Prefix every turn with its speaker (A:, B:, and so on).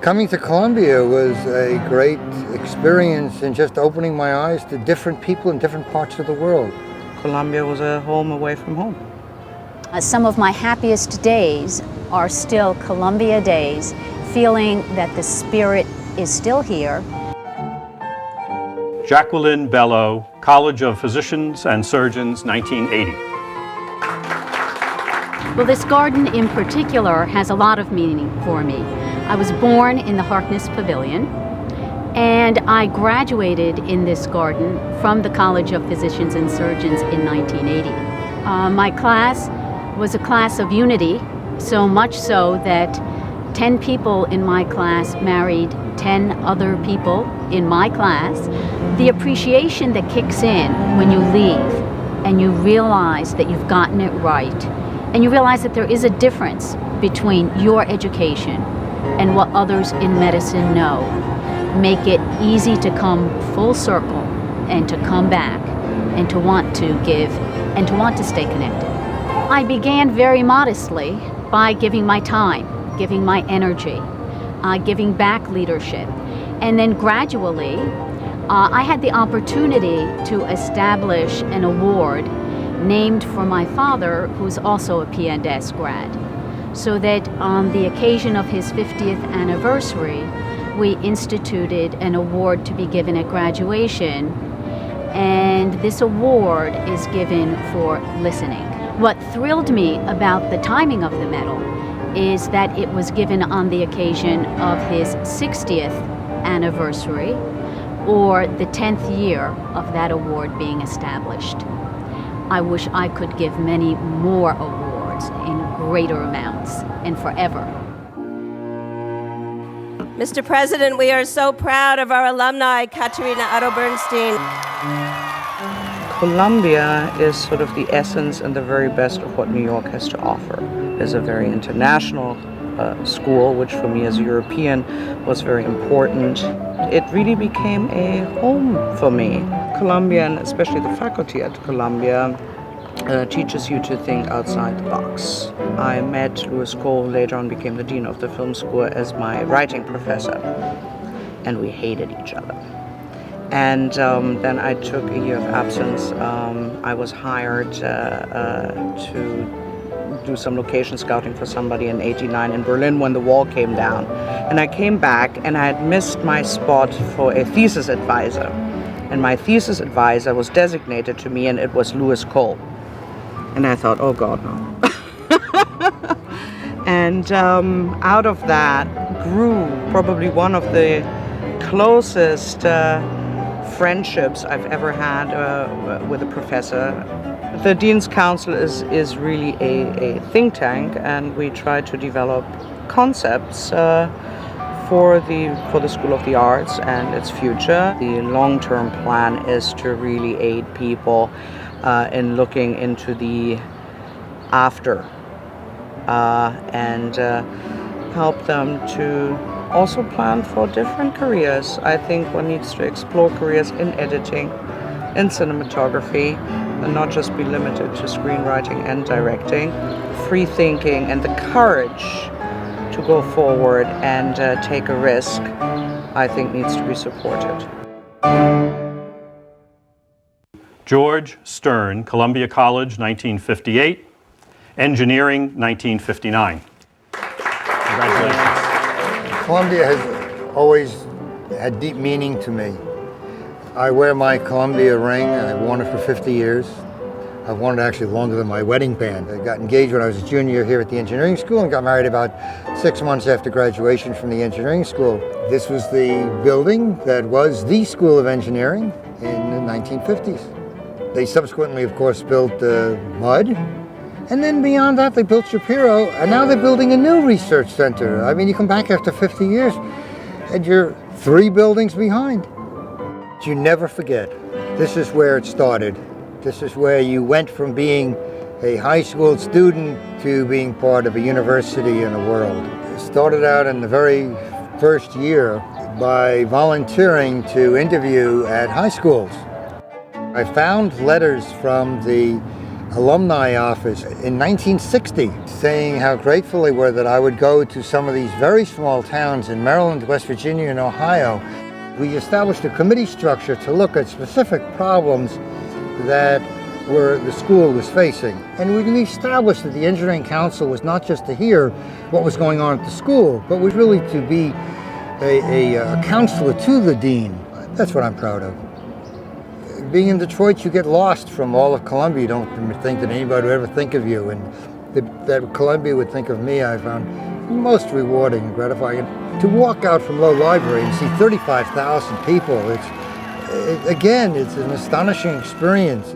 A: Coming to Columbia was a great experience in just opening my eyes to different people in different parts of the world.
B: Columbia was a home away from home.
C: Some of my happiest days are still Columbia days, feeling that the spirit is still here.
D: Jacqueline Bello, College of Physicians and Surgeons, 1980.
C: Well, this garden in particular has a lot of meaning for me. I was born in the Harkness Pavilion, and I graduated in this garden from the College of Physicians and Surgeons in 1980. My class was a class of unity, so much so that 10 people in my class married 10 other people in my class. The appreciation that kicks in when you leave and you realize that you've gotten it right, and you realize that there is a difference between your education and what others in medicine know, make it easy to come full circle and to come back and to want to give and to want to stay connected. I began very modestly by giving my time, giving my energy, giving back leadership. And then gradually, I had the opportunity to establish an award named for my father, who's also a P&S grad. So that on the occasion of his 50th anniversary, we instituted an award to be given at graduation. And this award is given for listening. What thrilled me about the timing of the medal is that it was given on the occasion of his 60th anniversary, or the 10th year of that award being established. I wish I could give many more awards in greater amounts and forever.
E: Mr. President, we are so proud of our alumni, Caterina, Autor, Bernstein.
B: Columbia is sort of the essence and the very best of what New York has to offer. It's a very international school, which for me as a European was very important. It really became a home for me. Columbia, and especially the faculty at Columbia, teaches you to think outside the box. I met Louis Cole, later on became the dean of the film school, as my writing professor, and we hated each other. And then I took a year of absence. I was hired to do some location scouting for somebody in '89 in Berlin when the wall came down. And I came back and I had missed my spot for a thesis advisor. And my thesis advisor was designated to me, and it was Louis Cole. And I thought, oh God, no. And out of that grew probably one of the closest friendships I've ever had with a professor. The Dean's Council is really a think tank, and we try to develop concepts for the School of the Arts and its future. The long-term plan is to really aid people in looking into the after and help them to also plan for different careers. I think one needs to explore careers in editing, in cinematography, and not just be limited to screenwriting and directing. Free thinking and the courage to go forward and take a risk, I think, needs to be supported.
D: George Stern, Columbia College, 1958. Engineering, 1959. Congratulations.
A: Columbia has always had deep meaning to me. I wear my Columbia ring, and I've worn it for 50 years. I've worn it actually longer than my wedding band. I got engaged when I was a junior here at the engineering school and got married about 6 months after graduation from the engineering school. This was the building that was the School of Engineering in the 1950s. They subsequently, of course, built MUD, and then beyond that they built Shapiro, and now they're building a new research center. I mean, you come back after 50 years and you're 3 buildings behind. But you never forget, this is where it started. This is where you went from being a high school student to being part of a university in the world. It started out in the very first year by volunteering to interview at high schools. I found letters from the alumni office in 1960, saying how grateful they were that I would go to some of these very small towns in Maryland, West Virginia, and Ohio. We established a committee structure to look at specific problems that the school was facing. And we established that the Engineering Council was not just to hear what was going on at the school, but was really to be a counselor to the dean. That's what I'm proud of. Being in Detroit, you get lost from all of Columbia. You don't think that anybody would ever think of you. And that Columbia would think of me, I found most rewarding and gratifying. To walk out from Low Library and see 35,000 people, it's an astonishing experience.